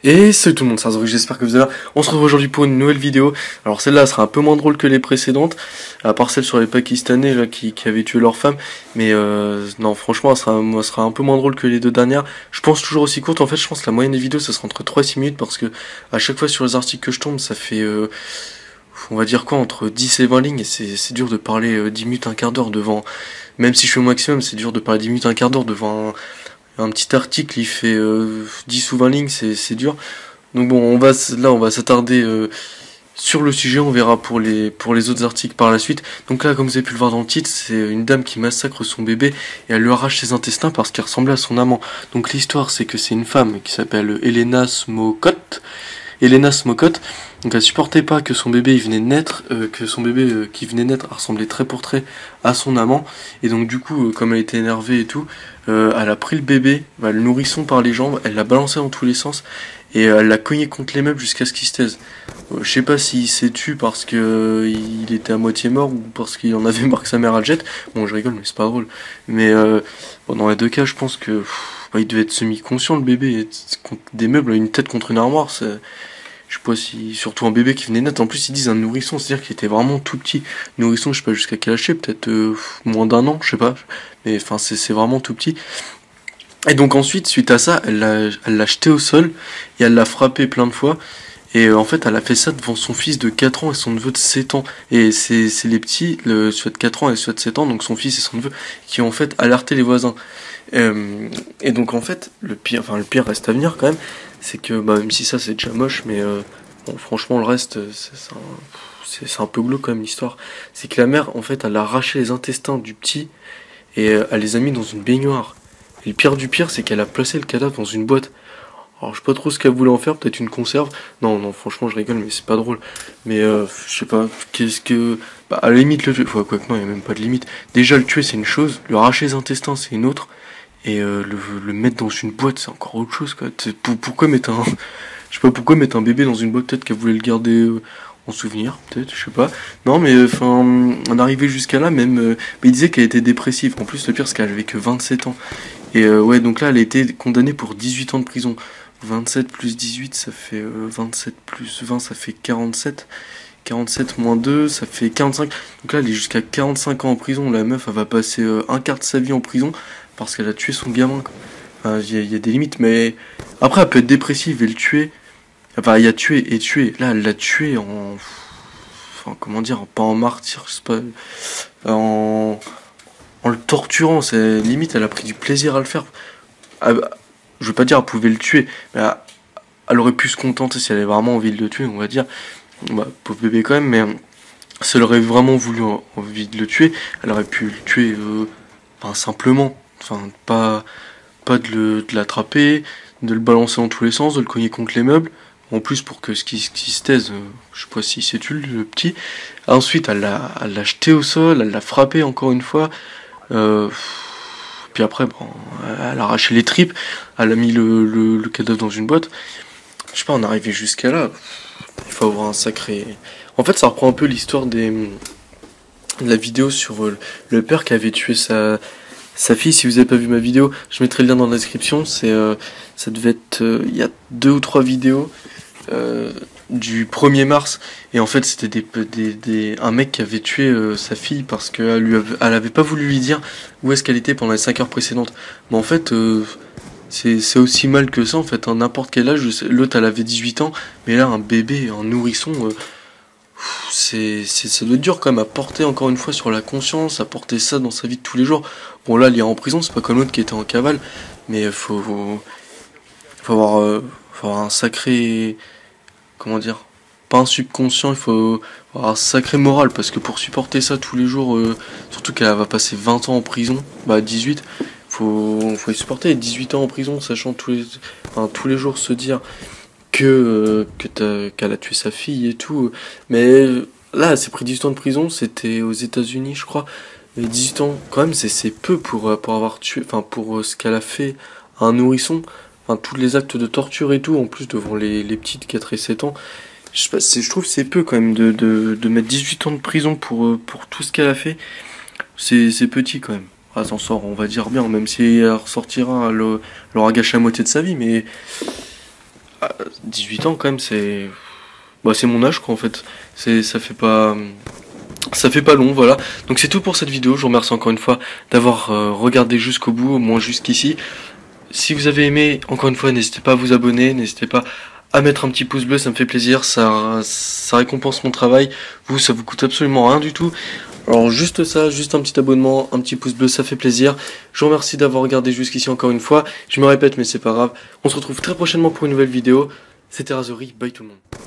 Et salut tout le monde, c'est Azori, j'espère que vous allez bien. On se retrouve aujourd'hui pour une nouvelle vidéo. Alors celle-là sera un peu moins drôle que les précédentes, à part celle sur les Pakistanais là, qui avaient tué leur femme. Mais non, franchement, elle sera un peu moins drôle que les deux dernières. Je pense toujours aussi courte. En fait, je pense que la moyenne des vidéos, ça sera entre 3 et 6 minutes, parce que à chaque fois sur les articles que je tombe, ça fait, on va dire quoi, entre 10 et 20 lignes. Et c'est dur de parler 10 minutes, un quart d'heure devant... Même si je suis au maximum, c'est dur de parler 10 minutes, un quart d'heure devant un petit article, il fait 10 ou 20 lignes, c'est dur. Donc bon, on va s'attarder sur le sujet, on verra pour les autres articles par la suite. Donc là, comme vous avez pu le voir dans le titre, c'est une dame qui massacre son bébé et elle lui arrache ses intestins parce qu'elle ressemblait à son amant. Donc l'histoire, c'est que c'est une femme qui s'appelle Elena Smokot. Donc elle supportait pas que son bébé qui venait de naître ressemblait trait pour trait à son amant. Et donc du coup, comme elle était énervée et tout, elle a pris le bébé, le nourrisson par les jambes, elle l'a balancé dans tous les sens et elle l'a cogné contre les meubles jusqu'à ce qu'il se taise. Je sais pas s'il s'est tué parce que il était à moitié mort ou parce qu'il en avait marre que sa mère elle le jette. Bon, je rigole, mais c'est pas drôle. Mais dans les deux cas, je pense que il devait être semi-conscient le bébé. Contre des meubles, une tête contre une armoire, c'est... Je sais pas si... Surtout un bébé qui venait naître. En plus, ils disent un nourrisson, c'est-à-dire qu'il était vraiment tout petit. Nourrisson, je sais pas jusqu'à quel âge c'est, peut-être moins d'1 an, je sais pas. Mais enfin, c'est vraiment tout petit. Et donc ensuite, suite à ça, elle l'a jeté au sol et elle l'a frappé plein de fois. Et en fait, elle a fait ça devant son fils de 4 ans et son neveu de 7 ans. Et c'est les petits, celui de 4 ans et celui de 7 ans, donc son fils et son neveu, qui ont en fait alerté les voisins. Et donc en fait, le pire reste à venir quand même, c'est que même si ça c'est déjà moche, mais bon, franchement le reste c'est un peu glauque quand même l'histoire. C'est que la mère en fait elle a arraché les intestins du petit et elle les a mis dans une baignoire. Et le pire du pire, c'est qu'elle a placé le cadavre dans une boîte. Alors je sais pas trop ce qu'elle voulait en faire, peut-être une conserve. Non, franchement je rigole, mais c'est pas drôle. Mais je sais pas, qu'est-ce que... Bah, à la limite le tuer, quoique non, il y a même pas de limite. Déjà le tuer c'est une chose, lui arracher les intestins c'est une autre. Et le mettre dans une boîte, c'est encore autre chose, quoi. Pourquoi mettre un... Je sais pas pourquoi mettre un bébé dans une boîte, peut-être qu'elle voulait le garder en souvenir, peut-être, je sais pas. Non, mais enfin, on arrivait jusqu'à là, même... mais il disait qu'elle était dépressive. En plus, le pire, c'est qu'elle avait que 27 ans. Et ouais, donc là, elle a été condamnée pour 18 ans de prison. 27 plus 18, ça fait 27 plus 20, ça fait 47. 47 moins 2, ça fait 45. Donc là, elle est jusqu'à 45 ans en prison. La meuf, elle va passer un quart de sa vie en prison parce qu'elle a tué son gamin. Enfin, y a des limites, mais après, elle peut être dépressive et le tuer. Enfin, il y a tué et tué. Là, elle l'a tué en... Enfin, comment dire, pas en martyr, je sais pas... En le torturant, c'est limite, elle a pris du plaisir à le faire. Je veux pas dire, elle pouvait le tuer, mais elle aurait pu se contenter si elle avait vraiment envie de le tuer, on va dire. Bah, pauvre bébé quand même, mais si elle aurait vraiment voulu envie de le tuer, elle aurait pu le tuer enfin, simplement. Enfin, pas de l'attraper, de le balancer dans tous les sens, de le cogner contre les meubles. En plus, pour que ce qui se taise, je sais pas si c'est tu le petit. Ensuite, elle l'a jeté au sol, elle l'a frappé encore une fois. Puis après, bon, elle a arraché les tripes, elle a mis le cadavre dans une boîte. Je sais pas, on est arrivé jusqu'à là. Il faut avoir un sacré... En fait, ça reprend un peu l'histoire de la vidéo sur le père qui avait tué sa fille. Si vous avez pas vu ma vidéo, je mettrai le lien dans la description. Ça devait être... il y a 2 ou 3 vidéos du 1er mars. Et en fait, c'était un mec qui avait tué sa fille parce qu'elle avait pas voulu lui dire où est-ce qu'elle était pendant les 5 heures précédentes. Mais en fait... c'est aussi mal que ça en fait, n'importe quel âge. L'autre elle avait 18 ans, mais là un bébé, un nourrisson, ça doit être dur quand même à porter encore une fois sur la conscience, à porter ça dans sa vie de tous les jours. Bon là il est en prison, c'est pas comme l'autre qui était en cavale, mais faut avoir un sacré, comment dire, pas un subconscient, il faut avoir un sacré moral, parce que pour supporter ça tous les jours, surtout qu'elle va passer 20 ans en prison, 18, faut y supporter 18 ans en prison, sachant tous les jours se dire qu'elle a tué sa fille et tout. Mais là, elle s'est pris 18 ans de prison, c'était aux États-Unis, je crois. Et 18 ans, quand même, c'est peu pour avoir tué, enfin, pour ce qu'elle a fait à un nourrisson. Enfin, tous les actes de torture et tout, en plus devant les petites 4 et 7 ans. Je sais pas, je trouve que c'est peu quand même de mettre 18 ans de prison pour tout ce qu'elle a fait. C'est petit quand même. Elle s'en sort, on va dire bien, même si elle ressortira, elle aura gâché la moitié de sa vie, mais 18 ans quand même, c'est... Bah, c'est mon âge quoi en fait. Ça fait pas... Ça fait pas long, voilà. Donc c'est tout pour cette vidéo. Je vous remercie encore une fois d'avoir regardé jusqu'au bout, au moins jusqu'ici. Si vous avez aimé, encore une fois, n'hésitez pas à vous abonner, n'hésitez pas à mettre un petit pouce bleu, ça me fait plaisir, ça récompense mon travail. Vous, ça vous coûte absolument rien du tout. Alors juste ça, juste un petit abonnement, un petit pouce bleu, ça fait plaisir. Je vous remercie d'avoir regardé jusqu'ici encore une fois. Je me répète, mais c'est pas grave. On se retrouve très prochainement pour une nouvelle vidéo. C'était Razori, bye tout le monde.